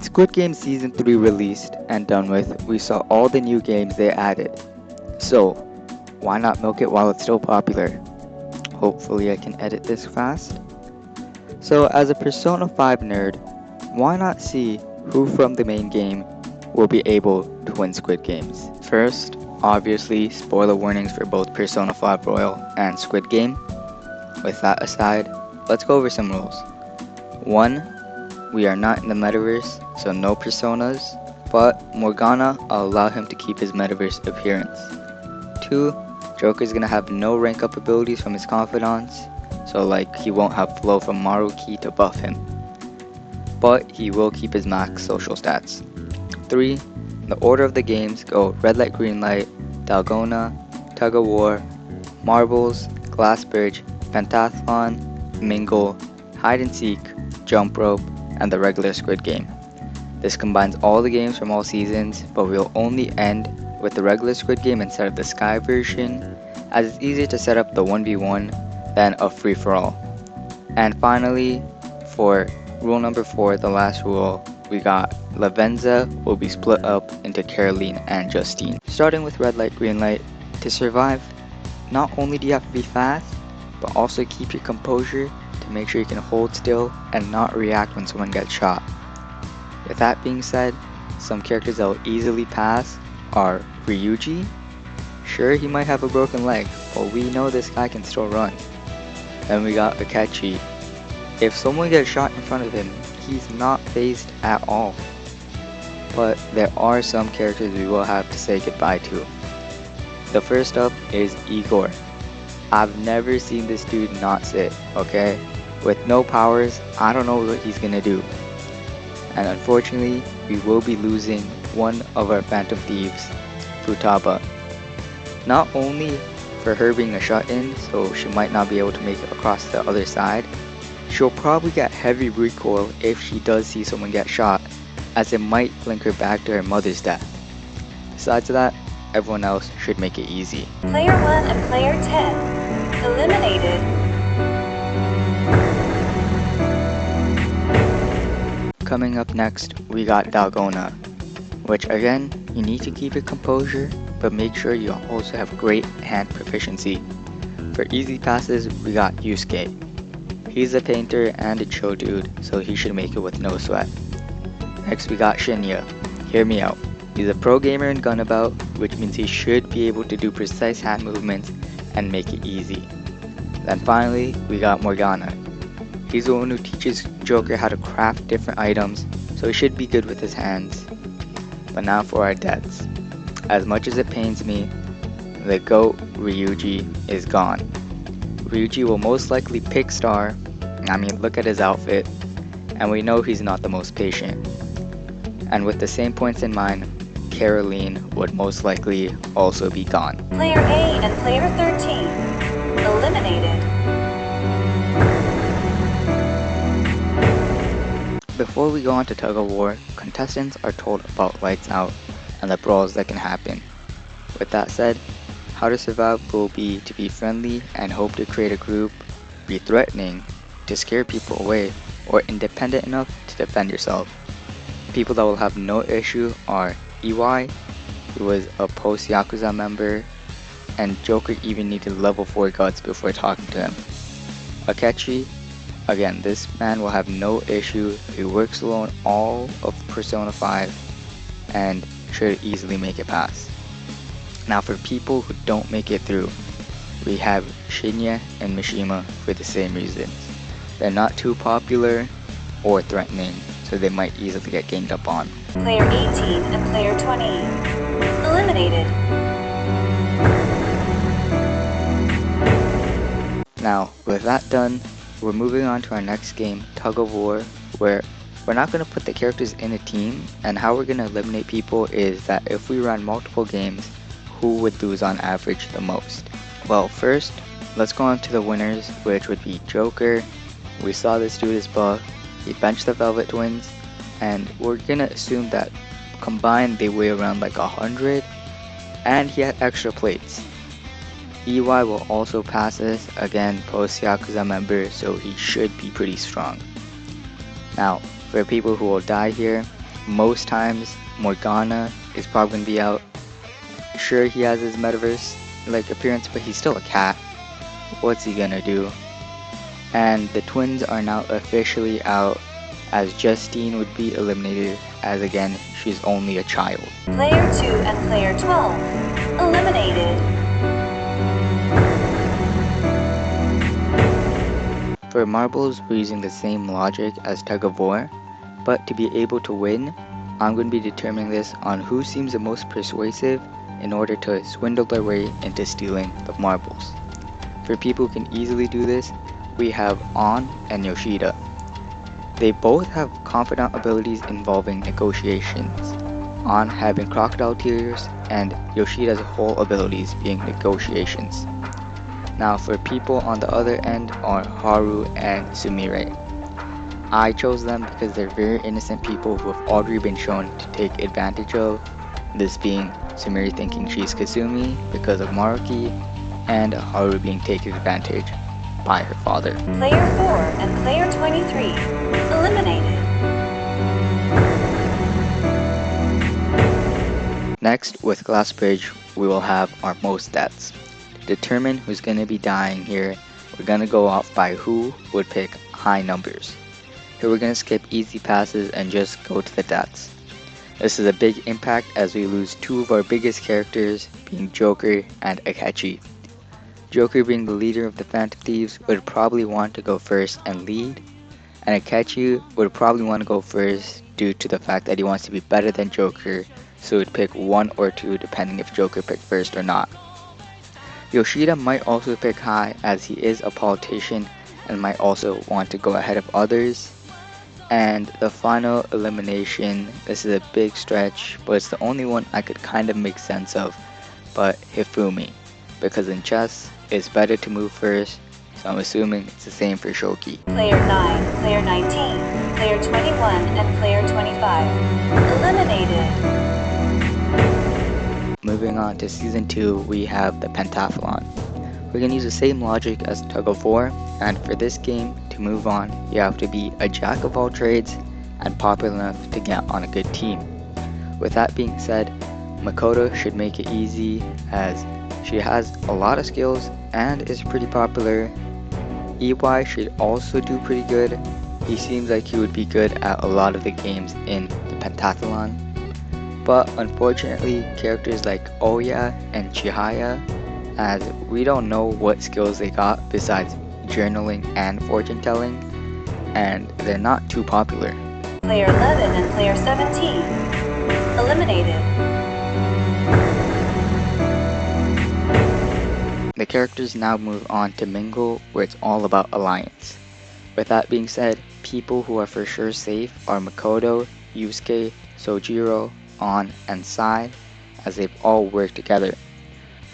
With Squid Game Season 3 released and done with, we saw all the new games they added. So, why not milk it while it's still popular? Hopefully I can edit this fast. So as a Persona 5 nerd, why not see who from the main game will be able to win Squid Games? First, obviously, spoiler warnings for both Persona 5 Royal and Squid Game. With that aside, let's go over some rules. 1. We are not in the metaverse, so no personas, but Morgana, I'll allow him to keep his metaverse appearance. 2. Joker's gonna have no rank up abilities from his confidants, so like he won't have flow from Maruki to buff him. But he will keep his max social stats. 3. The order of the games go red light, green light, dalgona, tug of war, marbles, glass bridge, pentathlon, mingle, hide and seek, jump rope, and the regular Squid Game. This combines all the games from all seasons, but we'll only end with the regular Squid Game instead of the Sky version, as it's easier to set up the 1v1 than a free-for-all. And finally, for rule number 4, the last rule, we got Lavenza will be split up into Caroline and Justine. Starting with red light, green light, to survive, not only do you have to be fast, but also keep your composure to make sure you can hold still and not react when someone gets shot. With that being said, some characters that will easily pass are Ryuji. Sure, he might have a broken leg, but we know this guy can still run. Then we got Akechi. If someone gets shot in front of him, he's not phased at all. But there are some characters we will have to say goodbye to. The first up is Igor. I've never seen this dude not sit, okay? With no powers, I don't know what he's gonna do. And unfortunately, we will be losing one of our Phantom Thieves, Futaba. Not only for her being a shut-in, so she might not be able to make it across the other side, she'll probably get heavy recoil if she does see someone get shot, as it might link her back to her mother's death. Besides that, everyone else should make it easy. Player 1 and Player 10 eliminated. Coming up next, we got Dalgona, which again, you need to keep your composure, but make sure you also have great hand proficiency. For easy passes, we got Yusuke. He's a painter and a chill dude, so he should make it with no sweat. Next we got Shinya. Hear me out. He's a pro gamer in Gunabout, which means he should be able to do precise hand movements and make it easy. Then finally, we got Morgana. He's the one who teaches Joker how to craft different items, so he should be good with his hands. But now for our deaths. As much as it pains me, the GOAT Ryuji is gone. Ryuji will most likely pick Star. I mean, look at his outfit, and we know he's not the most patient. And with the same points in mind, Caroline would most likely also be gone. Player A and Player 13 eliminated. Before we go on to Tug of War, contestants are told about Lights Out and the brawls that can happen. With that said, how to survive will be to be friendly and hope to create a group, be threatening to scare people away, or independent enough to defend yourself. People that will have no issue are EY, who was a post-Yakuza member, and Joker even needed level 4 guts before talking to him. Akechi, again, this man will have no issue, he works alone all of Persona 5 and should easily make it past. Now for people who don't make it through, we have Shinya and Mishima for the same reasons. They're not too popular or threatening, so they might easily get ganged up on. Player 18 and Player 20 eliminated. Now, with that done, we're moving on to our next game, Tug of War, where we're not going to put the characters in a team, and how we're going to eliminate people is that if we run multiple games, who would lose on average the most? Well, first, let's go on to the winners, which would be Joker. We saw this dude is buff, he benched the Velvet Twins, and we're going to assume that combined they weigh around like 100, and he had extra plates. EY will also pass this, again post Yakuza member, so he should be pretty strong. Now, for people who will die here, most times Morgana is probably gonna be out. Sure, he has his metaverse like appearance, but he's still a cat. What's he gonna do? And the twins are now officially out, as Justine would be eliminated, as again, she's only a child. Player 2 and player 12 eliminated. For marbles, we're using the same logic as tug of war, but to be able to win, I'm going to be determining this on who seems the most persuasive in order to swindle their way into stealing the marbles. For people who can easily do this, we have On and Yoshida. They both have confidant abilities involving negotiations, On having crocodile tears and Yoshida's whole abilities being negotiations. Now for people on the other end are Haru and Sumire. I chose them because they're very innocent people who have already been shown to take advantage of, this being Sumire thinking she's Kasumi because of Maruki, and Haru being taken advantage by her father. Player 4 and player 23 eliminated. Next, with Glass Bridge, we will have our most deaths. To determine who's going to be dying here, we're going to go off by who would pick high numbers. Here we're going to skip easy passes and just go to the deaths. This is a big impact as we lose two of our biggest characters, being Joker and Akechi. Joker, being the leader of the Phantom Thieves, would probably want to go first and lead, and Akechi would probably want to go first due to the fact that he wants to be better than Joker, so he would pick one or two depending if Joker picked first or not. Yoshida might also pick high as he is a politician and might also want to go ahead of others. And the final elimination, this is a big stretch, but it's the only one I could kind of make sense of, but Hifumi, because in chess, it's better to move first, so I'm assuming it's the same for Shoki. Player 9, player 19, player 21, and player 25 eliminated. Moving on to Season 2, we have the pentathlon. We're going to use the same logic as tug of war, and for this game, to move on, you have to be a jack of all trades and popular enough to get on a good team. With that being said, Makoto should make it easy as she has a lot of skills and is pretty popular. EY should also do pretty good. He seems like he would be good at a lot of the games in the pentathlon. But unfortunately, characters like Oya and Chihaya, as we don't know what skills they got besides journaling and fortune telling, and they're not too popular. Player 11 and player 17 eliminated. The characters now move on to Mingle, where it's all about alliance. With that being said, people who are for sure safe are Makoto, Yusuke, Sojiro, On, and Sai, as they've all worked together.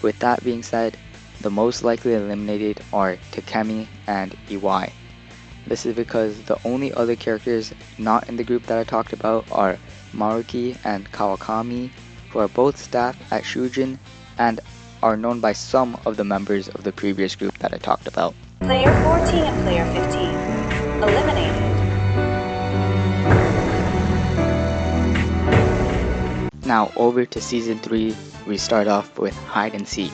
With that being said, the most likely eliminated are Takemi and EY. This is because the only other characters not in the group that I talked about are Maruki and Kawakami, who are both staff at Shujin and are known by some of the members of the previous group that I talked about. Player 14 and player 15 eliminated. Now over to Season 3, we start off with Hide and Seek.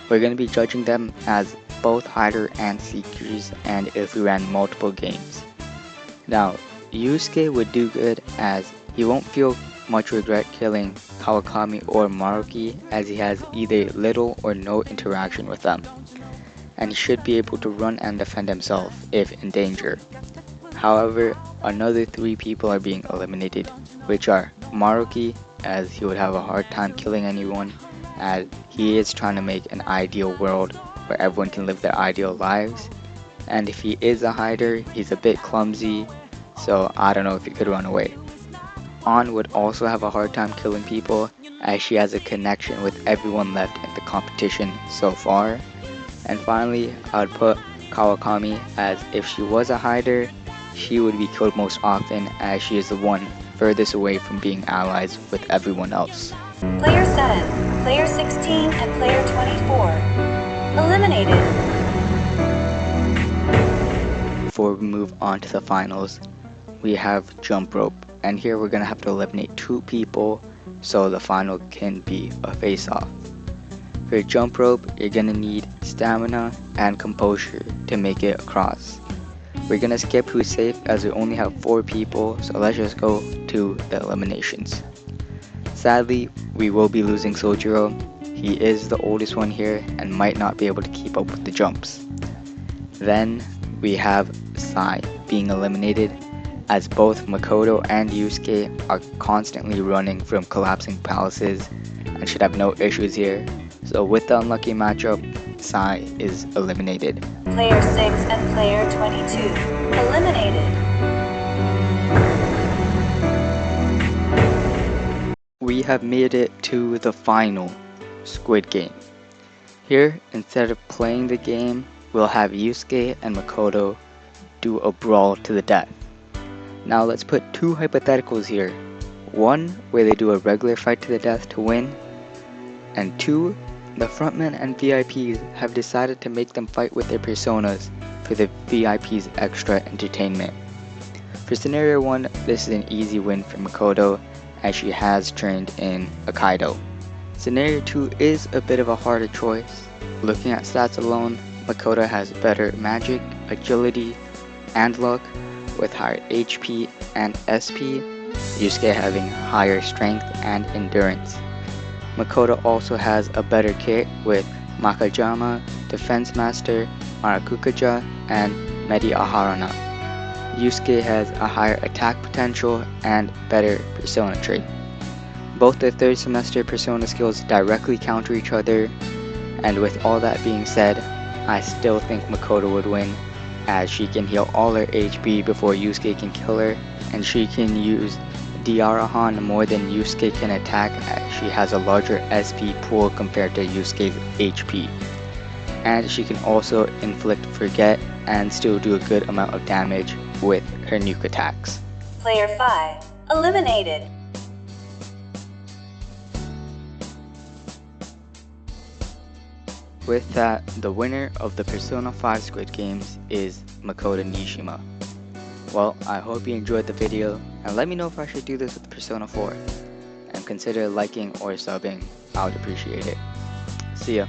We're going to be judging them as both hider and seekers and if we ran multiple games. Now, Yusuke would do good as he won't feel much regret killing Kawakami or Maruki as he has either little or no interaction with them, and he should be able to run and defend himself if in danger. However, another 3 people are being eliminated, which are Maruki, as he would have a hard time killing anyone, as he is trying to make an ideal world where everyone can live their ideal lives, and if he is a hider, he's a bit clumsy, so I don't know if he could run away. On would also have a hard time killing people as she has a connection with everyone left in the competition so far. And finally, I would put Kawakami as if she was a hider, she would be killed most often as she is the one furthest away from being allies with everyone else. Player 7, player 16, and player 24 eliminated. Before we move on to the finals, we have jump rope. and here we're gonna have to eliminate 2 people so the final can be a face-off. For your jump rope, you're gonna need stamina and composure to make it across. We're gonna skip who's safe as we only have 4 people, so let's just go to the eliminations. Sadly, we will be losing Sojiro. He is the oldest one here and might not be able to keep up with the jumps. Then we have Sai being eliminated as both Makoto and Yusuke are constantly running from collapsing palaces and should have no issues here. So with the unlucky matchup, Sai is eliminated. Player 6 and player 22 eliminated. We have made it to the final Squid Game. Here, instead of playing the game, we'll have Yusuke and Makoto do a brawl to the death. Now let's put 2 hypotheticals here. One, where they do a regular fight to the death to win, and 2, the frontmen and VIPs have decided to make them fight with their personas for the VIPs' extra entertainment. For scenario 1, this is an easy win for Makoto as she has turned in a Kaido. Scenario 2 is a bit of a harder choice. Looking at stats alone, Makoto has better magic, agility, and luck with higher HP and SP, Yusuke having higher strength and endurance. Makoto also has a better kit with Makajama, Defense Master, Marakukaja, and Medi Aharana. Yusuke has a higher attack potential and better persona trait. Both the 3rd semester persona skills directly counter each other, and with all that being said, I still think Makoto would win, as she can heal all her HP before Yusuke can kill her, and she can use Diarahan more than Yusuke can attack as she has a larger SP pool compared to Yusuke's HP. And she can also inflict forget and still do a good amount of damage with her nuke attacks. Player 5 eliminated. With that, the winner of the Persona 5 Squid Games is Makoto Nishima. Well, I hope you enjoyed the video, and let me know if I should do this with Persona 4. And consider liking or subbing, I would appreciate it. See ya.